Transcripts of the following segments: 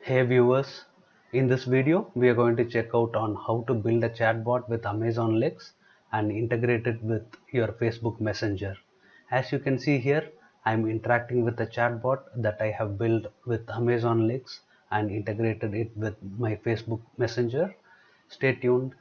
Hey viewers, in this video we are going to check out on how to build a chatbot with Amazon Lex and integrate it with your Facebook Messenger. As you can see here, I am interacting with a chatbot that I have built with Amazon Lex and integrated it with my Facebook Messenger. Stay tuned.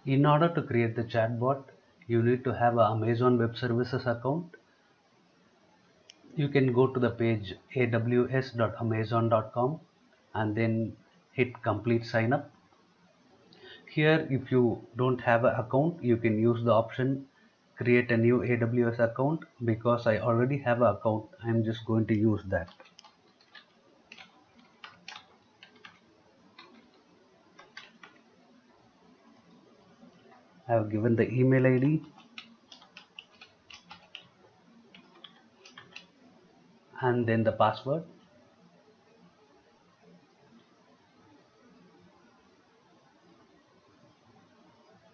In order to create the chatbot, you need to have an Amazon Web Services account. You can go to the page aws.amazon.com and then hit complete sign up. Here, if you don't have an account, you can use the option create a new AWS account. Because I already have an account, I'm just going to use that. I have given the email ID and then the password.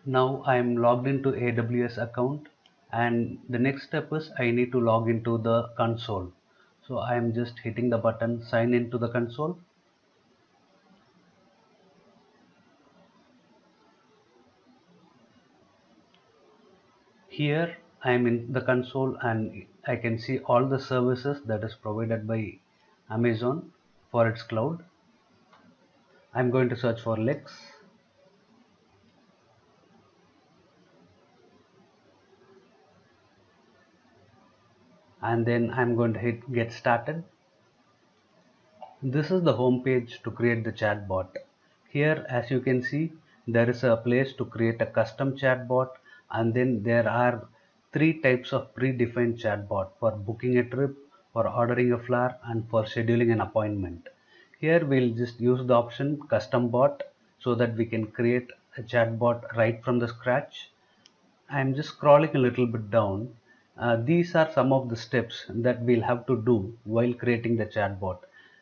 Now I am logged into AWS account, and the next step is I need to log into the console. So I am just hitting the button sign into the console. Here I am in the console and I can see all the services that is provided by Amazon for its cloud. I'm going to search for Lex. And then I'm going to hit get started. This is the home page to create the chatbot. Here, as you can see, there is a place to create a custom chatbot, and then there are three types of predefined chatbot for booking a trip, for ordering a flower, and for scheduling an appointment. Here we'll just use the option custom bot so that we can create a chatbot right from the scratch. I'm just scrolling a little bit down. These are some of the steps that we'll have to do while creating the chatbot.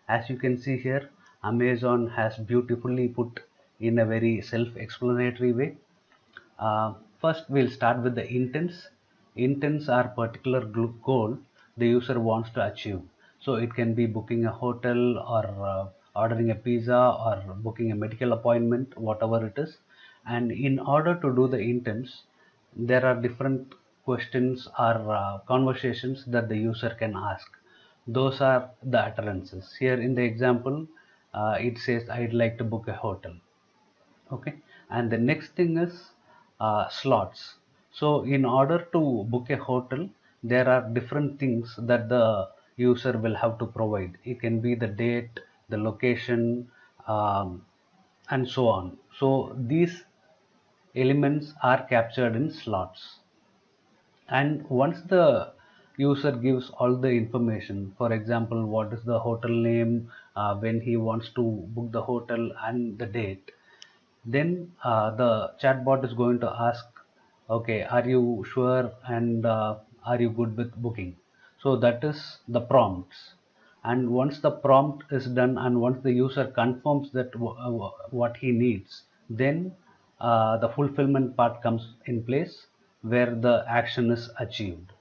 As you can see here, Amazon has beautifully put in a very self-explanatory way. First, we'll start with the intents. Intents are particular goal the user wants to achieve. So it can be booking a hotel or ordering a pizza or booking a medical appointment, whatever it is. And in order to do the intents, there are different questions or conversations that the user can ask. Those are the utterances. Here in the example, it says, I'd like to book a hotel. Okay, and the next thing is slots. So in order to book a hotel, there are different things that the user will have to provide. It can be the date, the location, and so on. So these elements are captured in slots. And once the user gives all the information, for example, what is the hotel name, when he wants to book the hotel, and the date, then the chatbot is going to ask, okay, are you sure, and are you good with booking? So that is the prompts. And once the prompt is done and once the user confirms that what he needs, then the fulfillment part comes in place where the action is achieved.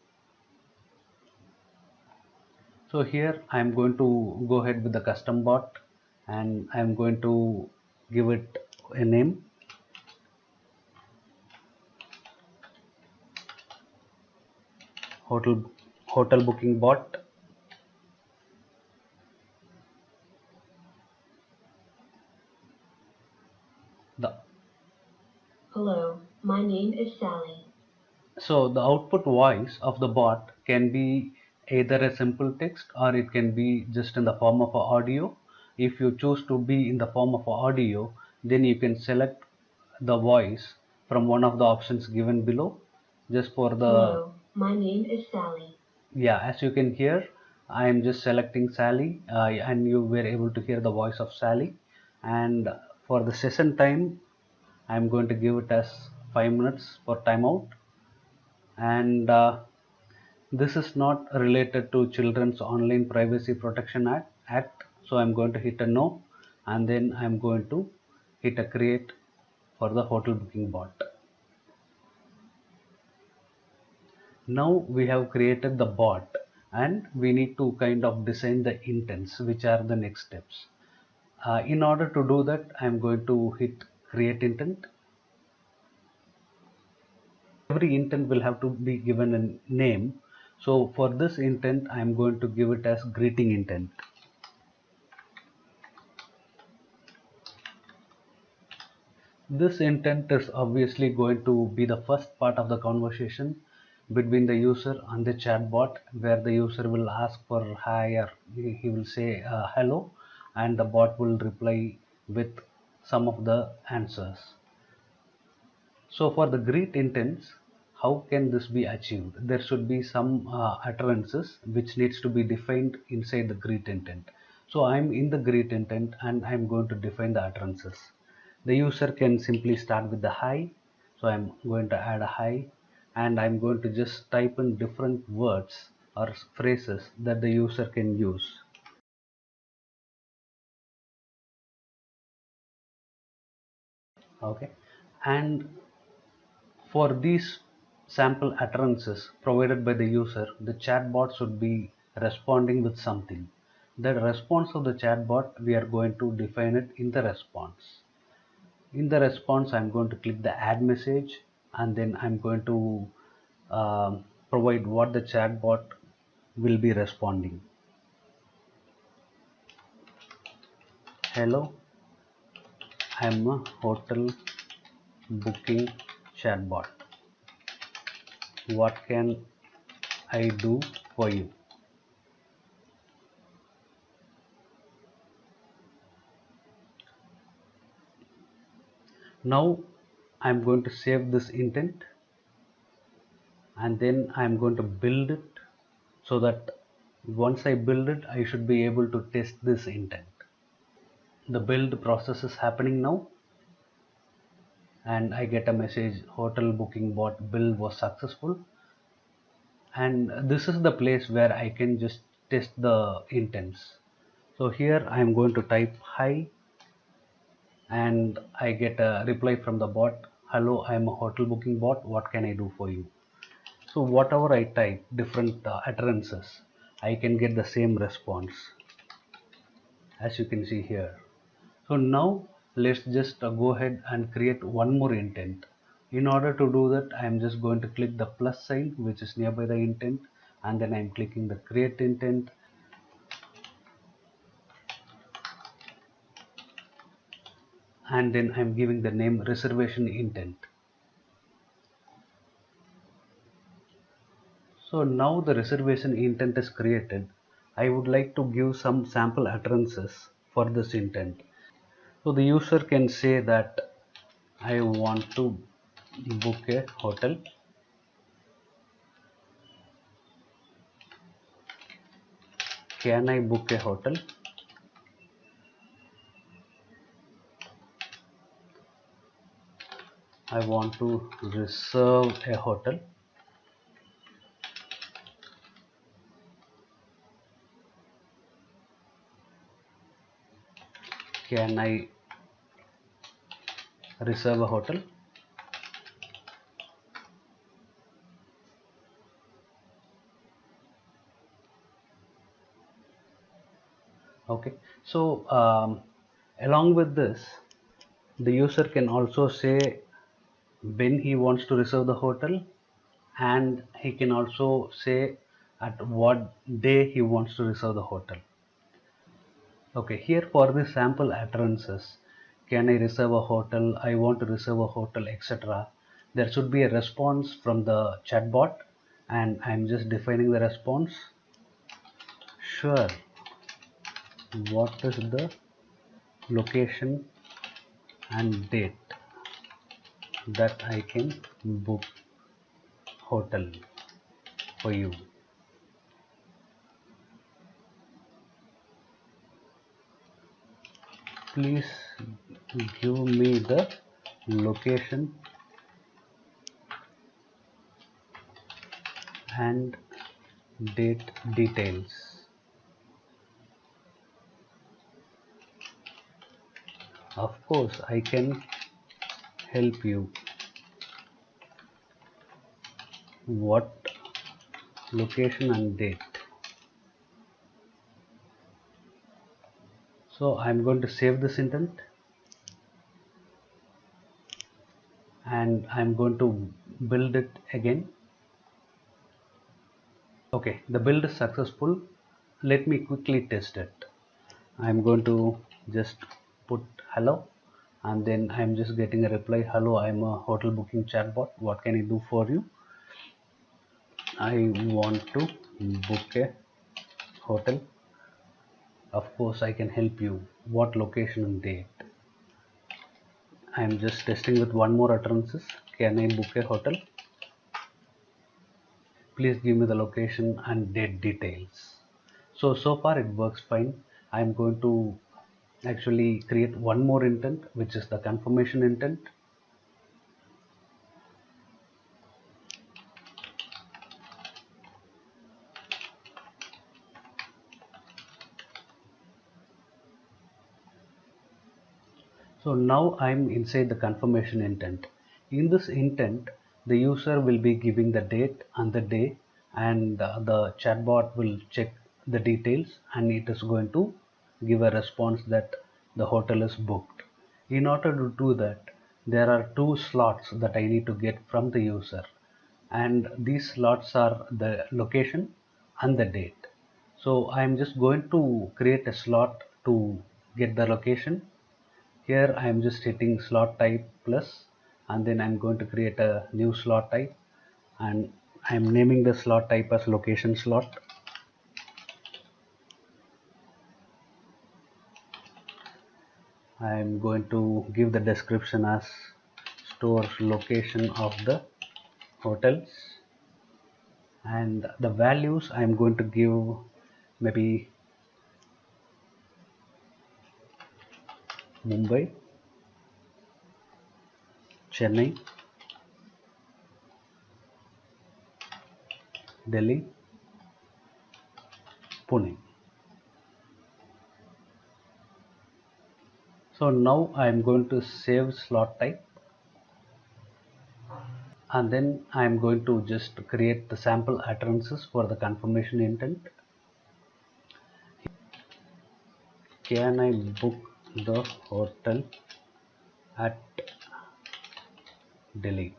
So here I am going to go ahead with the custom bot, and I am going to give it a name. hotel Hotel booking bot. The Hello, my name is Sally. So the output voice of the bot can be either a simple text or it can be just in the form of a audio. If you choose to be in the form of a audio, then you can select the voice from one of the options given below. Just for the Hello, my name is Sally. Yeah, as you can hear, I am just selecting Sally, and you were able to hear the voice of Sally. And for the session time, I'm going to give it as 5 minutes for timeout. And this is not related to Children's Online Privacy Protection Act, so I'm going to hit a no, and then I'm going to hit a create for the hotel booking bot. Now we have created the bot and we need to kind of design the intents, which are the next steps. In order to do that, I'm going to hit create intent. Every intent will have to be given a name. So for this intent, I'm going to give it as greeting intent. This intent is obviously going to be the first part of the conversation between the user and the chatbot, where the user will ask for hi, or he will say hello, and the bot will reply with some of the answers. So for the greet intents, how can this be achieved? There should be some utterances which needs to be defined inside the greet intent. So I'm in the greet intent and I'm going to define the utterances. The user can simply start with the hi. So I'm going to add a hi, and I'm going to just type in different words or phrases that the user can use. Okay, and for these sample utterances provided by the user, the chatbot should be responding with something. The response of the chatbot, we are going to define it in the response. In the response, I'm going to click the add message, and then I'm going to provide what the chatbot will be responding. Hello, I'm a hotel booking chatbot. What can I do for you? Now I'm going to save this intent, and then I'm going to build it, so that once I build it, I should be able to test this intent. The build process is happening now, and I get a message, hotel booking bot build was successful. And this is the place where I can just test the intents. So here I'm going to type hi, and I get a reply from the bot, hello, I'm a hotel booking bot, what can I do for you? So whatever I type, different utterances, I can get the same response, as you can see here. So now let's just go ahead and create one more intent. In order to do that, I am just going to click the plus sign which is nearby the intent, and then I'm clicking the create intent. And then I'm giving the name reservation intent. So now the reservation intent is created. I would like to give some sample utterances for this intent. So the user can say that I want to book a hotel. Can I book a hotel? I want to reserve a hotel. Can I reserve a hotel? Okay, so along with this, the user can also say when he wants to reserve the hotel, and he can also say at what day he wants to reserve the hotel. Okay, here for the sample utterances, can I reserve a hotel, I want to reserve a hotel, etc., there should be a response from the chatbot, and I'm just defining the response. Sure, what is the location and date that I can book hotel for you? Please give me the location and date details. Of course, I can help you. What location and date? So I'm going to save this intent and I'm going to build it again. Okay, the build is successful. Let me quickly test it. I'm going to just put hello and then I'm just getting a reply, hello, I'm a hotel booking chatbot. What can I do for you? I want to book a hotel. Of course, I can help you. What location and date? I'm just testing with one more utterances. Can I book a hotel? Please give me the location and date details. So far it works fine. I'm going to actually create one more intent, which is the confirmation intent. So now I'm inside the confirmation intent. In this intent, the user will be giving the date and the day, and the chatbot will check the details and it is going to give a response that the hotel is booked. In order to do that, there are two slots that I need to get from the user, and these slots are the location and the date. So I'm just going to create a slot to get the location. Here I am just hitting slot type plus, and then I'm going to create a new slot type, and I'm naming the slot type as location slot. I'm going to give the description as store location of the hotels, and the values I'm going to give maybe Mumbai, Chennai, Delhi, Pune. So now I'm going to save slot type, and then I'm going to just create the sample utterances for the confirmation intent. Can I book the hotel at Delhi?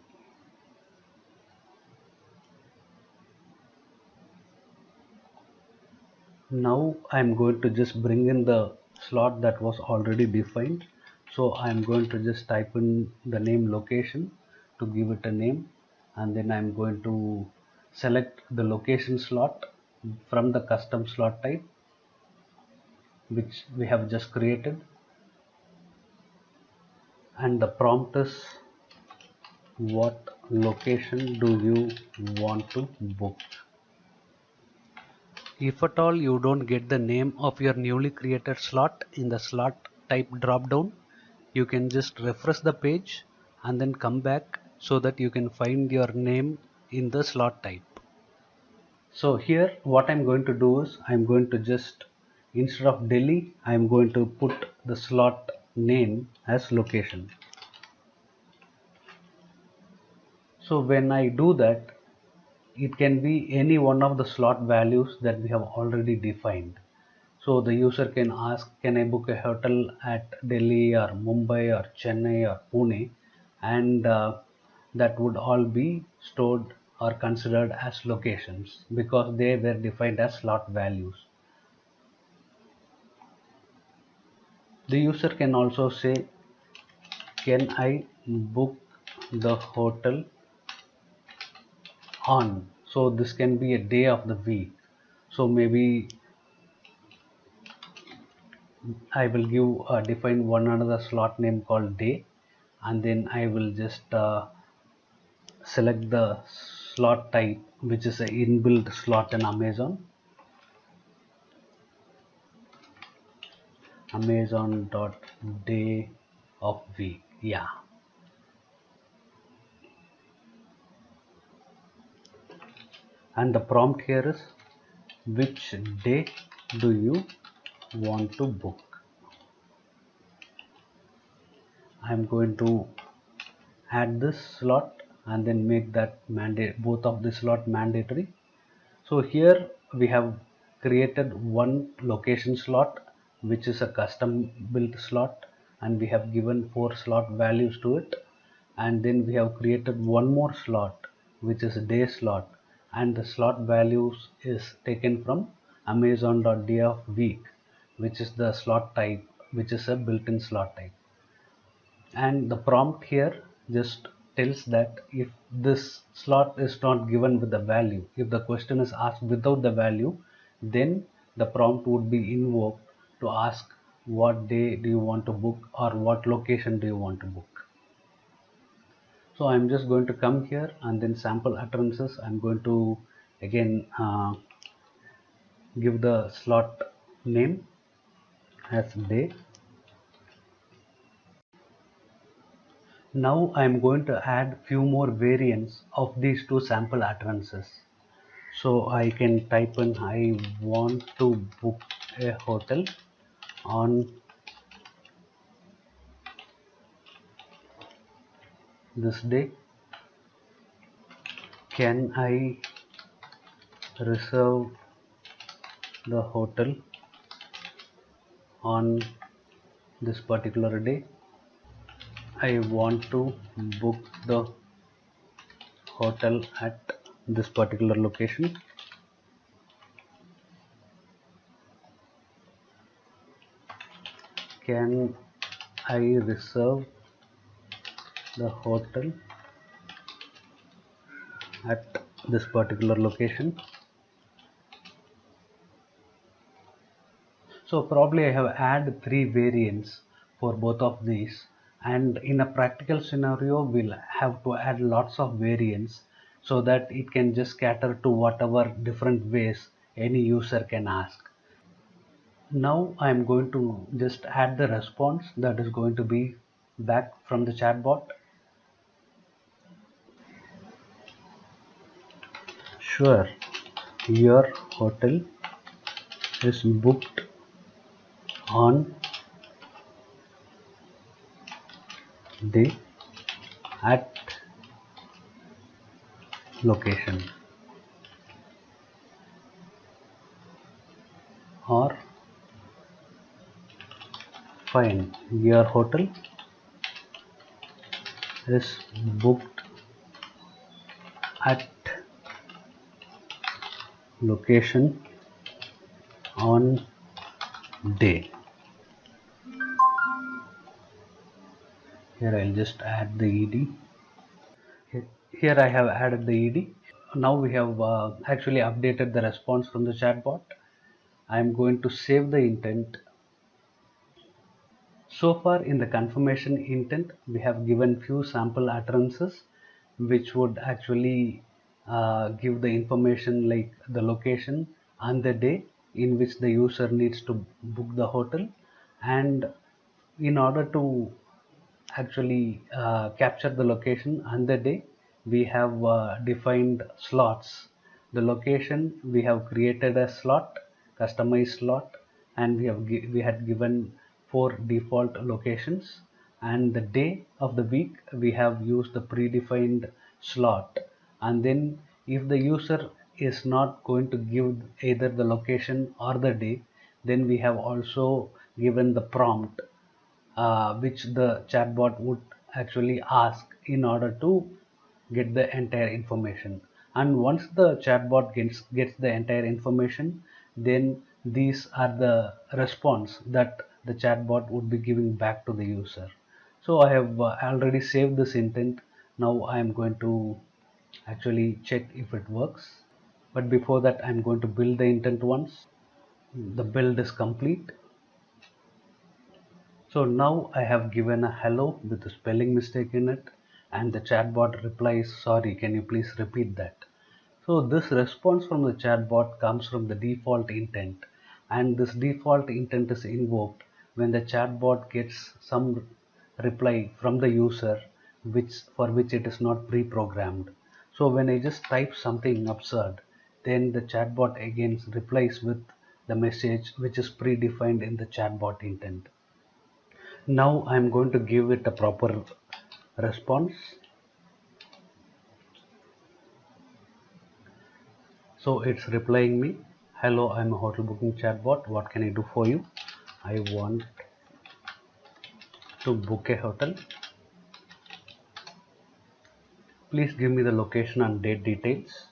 Now I'm going to just bring in the slot that was already defined. So I'm going to just type in the name location to give it a name, and then I'm going to select the location slot from the custom slot type which we have just created, and the prompt is what location do you want to book. If at all you don't get the name of your newly created slot in the slot type drop down, you can just refresh the page and then come back so that you can find your name in the slot type. So here what I'm going to do is I'm going to just, instead of Delhi, I'm going to put the slot name as location. So when I do that, it can be any one of the slot values that we have already defined. So the user can ask, can I book a hotel at Delhi or Mumbai or Chennai or Pune, and that would all be stored or considered as locations because they were defined as slot values. The user can also say, can I book the hotel on? So this can be a day of the week. So maybe I will give define one another slot name called day, and then I will just select the slot type which is a inbuilt slot in Amazon dot day of week. Yeah, and the prompt here is which day do you want to book. I'm going to add this slot and then make that both of the slot mandatory. So here we have created one location slot which is a custom built slot, and we have given 4 slot values to it, and then we have created one more slot which is a day slot, and the slot values is taken from amazon.day of week, which is the slot type, which is a built-in slot type. And the prompt here just tells that if this slot is not given with the value, if the question is asked without the value, then the prompt would be invoked to ask what day do you want to book or what location do you want to book. So I'm just going to come here and then sample utterances. I'm going to again give the slot name as day. Now I am going to add few more variants of these two sample utterances. So I can type in I want to book a hotel on this day. Can I reserve the hotel on this particular day? I want to book the hotel at this particular location. Can I reserve the hotel at this particular location? So probably I have added 3 variants for both of these, and in a practical scenario we'll have to add lots of variants so that it can just cater to whatever different ways any user can ask. Now I am going to just add the response that is going to be back from the chatbot. Sure, your hotel is booked on day at location, or fine, your hotel is booked at location on day. Here I'll just add the ed. Here I have added the ed. Now we have actually updated the response from the chatbot. I am going to save the intent. So far in the confirmation intent, we have given few sample utterances which would actually give the information like the location and the day in which the user needs to book the hotel. And in order to actually capture the location and the day, we have defined slots. The location, we have created a slot, customized slot, and we had given 4 default locations, and the day of the week we have used the predefined slot. And then if the user is not going to give either the location or the day, then we have also given the prompt which the chatbot would actually ask in order to get the entire information. And once the chatbot gets the entire information, then these are the response that the chatbot would be giving back to the user. So I have already saved this intent. Now I am going to actually check if it works. But before that, I'm going to build the intent once. The build is complete. So now I have given a hello with a spelling mistake in it, and the chatbot replies, sorry, can you please repeat that? So this response from the chatbot comes from the default intent, and this default intent is invoked when the chatbot gets some reply from the user for which it is not pre-programmed. So when I just type something absurd, then the chatbot again replies with the message which is predefined in the chatbot intent. Now I'm going to give it a proper response. So it's replying me, hello, I'm a hotel booking chatbot. What can I do for you? I want to book a hotel. Please give me the location and date details.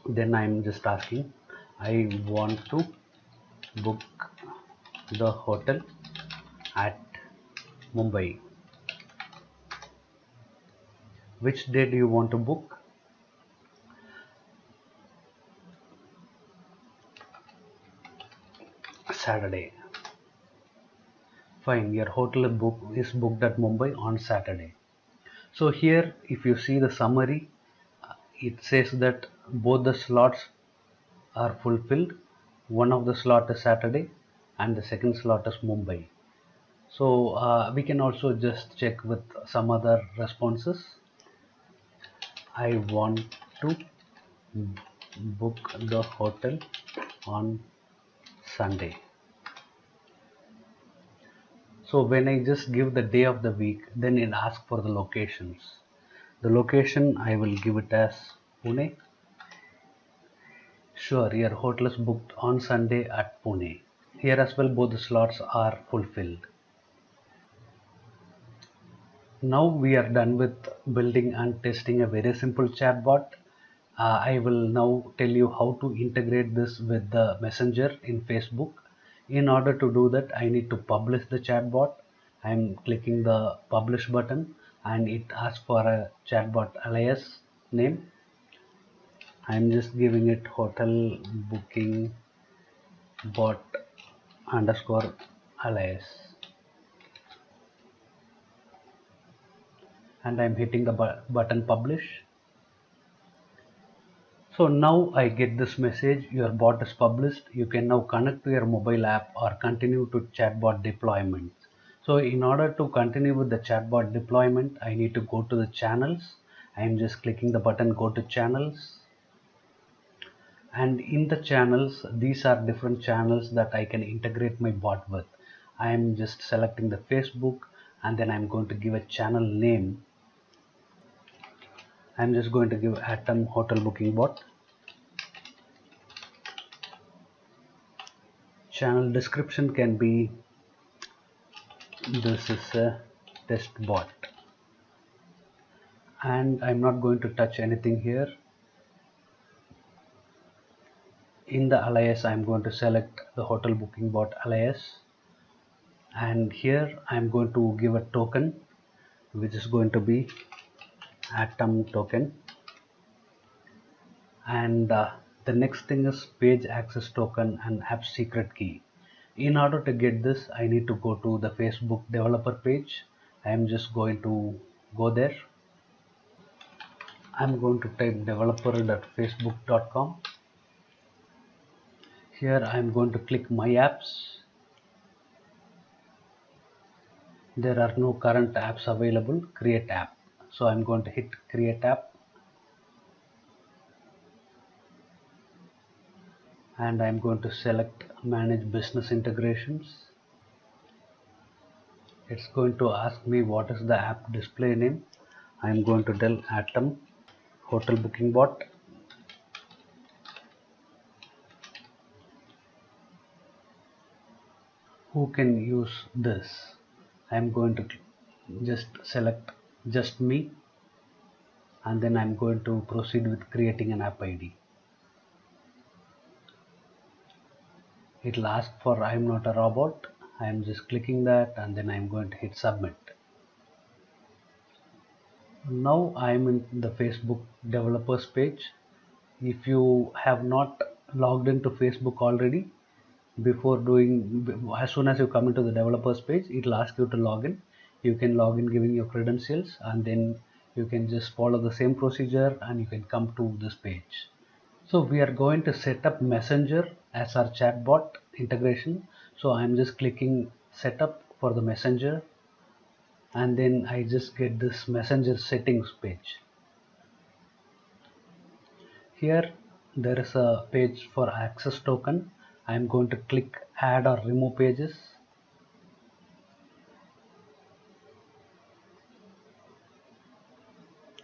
Then I'm just asking, I want to book the hotel at Mumbai. Which day do you want to book? Saturday. Fine, your hotel is booked at Mumbai on Saturday. So here, if you see the summary, it says that both the slots are fulfilled. One of the slot is Saturday and the second slot is Mumbai. So we can also just check with some other responses. I want to book the hotel on Sunday. So when I just give the day of the week, then it asks for the locations. The location I will give it as Pune. Sure, your hotel is booked on Sunday at Pune. Here as well both the slots are fulfilled. Now we are done with building and testing a very simple chatbot. I will now tell you how to integrate this with the Messenger in Facebook. In order to do that, I need to publish the chatbot. I am clicking the publish button and it asks for a chatbot alias name. I am just giving it hotel booking bot underscore alias, and I am hitting the button publish. So now I get this message, your bot is published. You can now connect to your mobile app or continue to chatbot deployment. So in order to continue with the chatbot deployment, I need to go to the channels. I am just clicking the button go to channels. And in the channels, these are different channels that I can integrate my bot with. I am just selecting the Facebook and then I'm going to give a channel name. I'm just going to give Atom Hotel Booking Bot. Channel description can be, this is a test bot, and I'm not going to touch anything here. In the alias, I'm going to select the hotel booking bot alias, and here I'm going to give a token which is going to be Atom token, and the next thing is page access token and app secret key. In order to get this, I need to go to the Facebook developer page. I am just going to go there. I'm going to type developer.facebook.com. Here I'm going to click my apps. There are no current apps available. Create app. So I'm going to hit create app. And I'm going to select manage business integrations. It's going to ask me what is the app display name. I'm going to tell Atom Hotel Booking Bot. Who can use this? I'm going to just select just me, and then I'm going to proceed with creating an app ID. It'll ask for I'm not a robot. I'm just clicking that and then I'm going to hit submit. Now I'm in the Facebook developers page. If you have not logged into Facebook already, as soon as you come into the developers page, it'll ask you to log in. You can log in giving your credentials, and then you can just follow the same procedure and you can come to this page. So we are going to set up Messenger as our chatbot integration. So I'm just clicking setup for the Messenger, and then I just get this Messenger settings page. Here there is a page for access token. I'm going to click add or remove pages.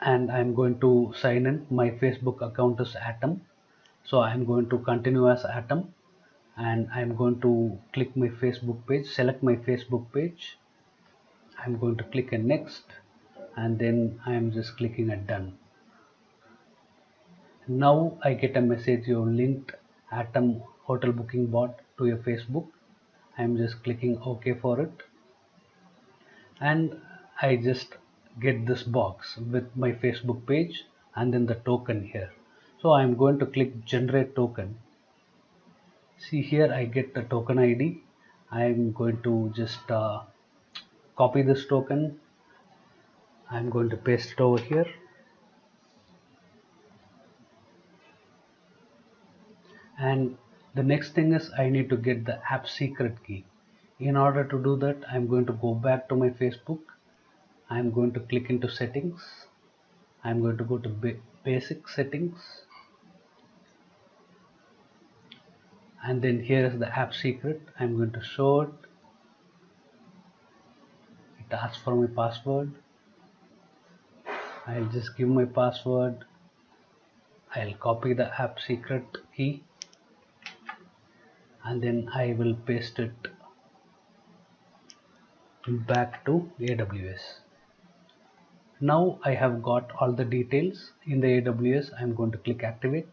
and I'm going to sign in. My Facebook account is Atom, so I'm going to continue as Atom, and I'm going to click my Facebook page, select my Facebook page. I'm going to click on next, and then I'm just clicking at done. Now I get a message, you linked Atom hotel booking bot to your Facebook. I'm just clicking OK for it, and I just get this box with my Facebook page and then the token here. So I'm going to click generate token. See here I get the token ID. I'm going to just copy this token. I'm going to paste it over here, and the next thing is I need to get the app secret key. In order to do that, I'm going to go back to my Facebook. I'm going to click into settings. I'm going to go to basic settings, and then here is the app secret. I'm going to show it. It asks for my password. I'll just give my password. I'll copy the app secret key, and then I will paste it back to AWS. Now I have got all the details in the AWS. I'm going to click activate.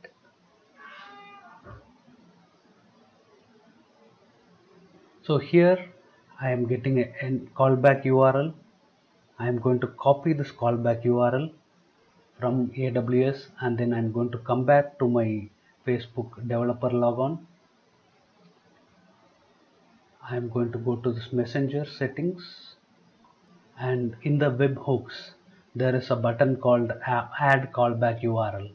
So here I am getting a callback URL. I am going to copy this callback URL from AWS, and then I'm going to come back to my Facebook developer logon. I'm going to go to this messenger settings, and in the webhooks there is a button called add callback URL.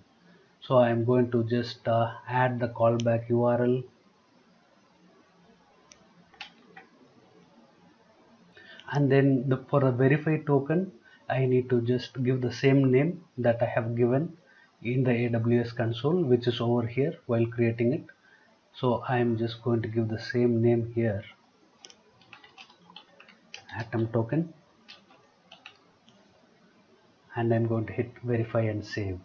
So I'm going to just add the callback URL, and then for the verify token I need to just give the same name that I have given in the AWS console, which is over here while creating it. So I'm just going to give the same name here, Atom token, and I'm going to hit verify and save.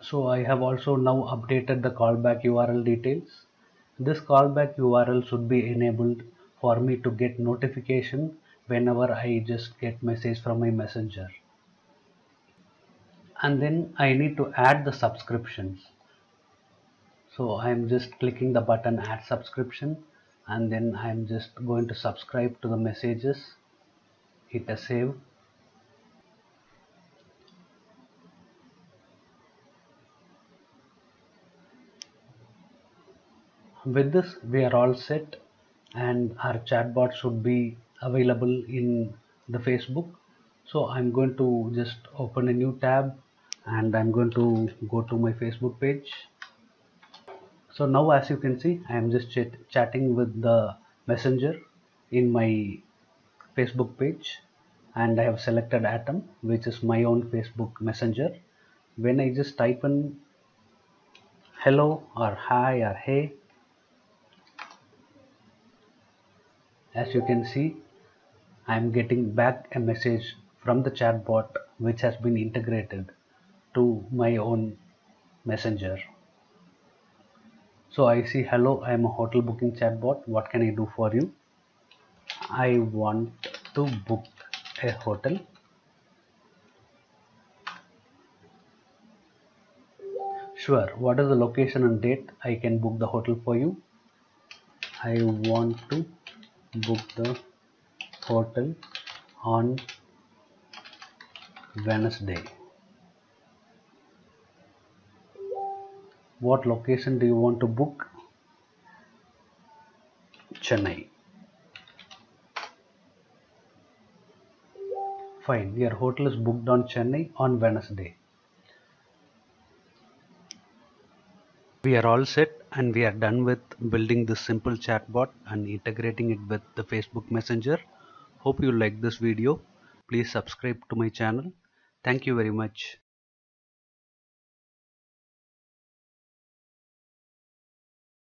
So I have also now updated the callback URL details. This callback URL should be enabled for me to get notification whenever I just get message from my messenger. And then I need to add the subscriptions. So I'm just clicking the button add subscription, and then I'm just going to subscribe to the messages, hit a save. With this we are all set, and our chatbot should be available in the Facebook. So I'm going to just open a new tab, and I'm going to go to my Facebook page. So now as you can see I am just chatting with the messenger in my Facebook page, and I have selected Atom, which is my own Facebook messenger. When I just type in hello or hi or hey, as you can see I am getting back a message from the chatbot which has been integrated to my own messenger. So I see hello, I am a hotel booking chatbot. What can I do for you? I want to book a hotel. Sure, what is the location and date I can book the hotel for you? I want to book the hotel on Wednesday. What location do you want to book? Chennai. Fine, your hotel is booked on Chennai on Wednesday. We are all set, and we are done with building this simple chatbot and integrating it with the Facebook Messenger. Hope you like this video. Please subscribe to my channel. Thank you very much.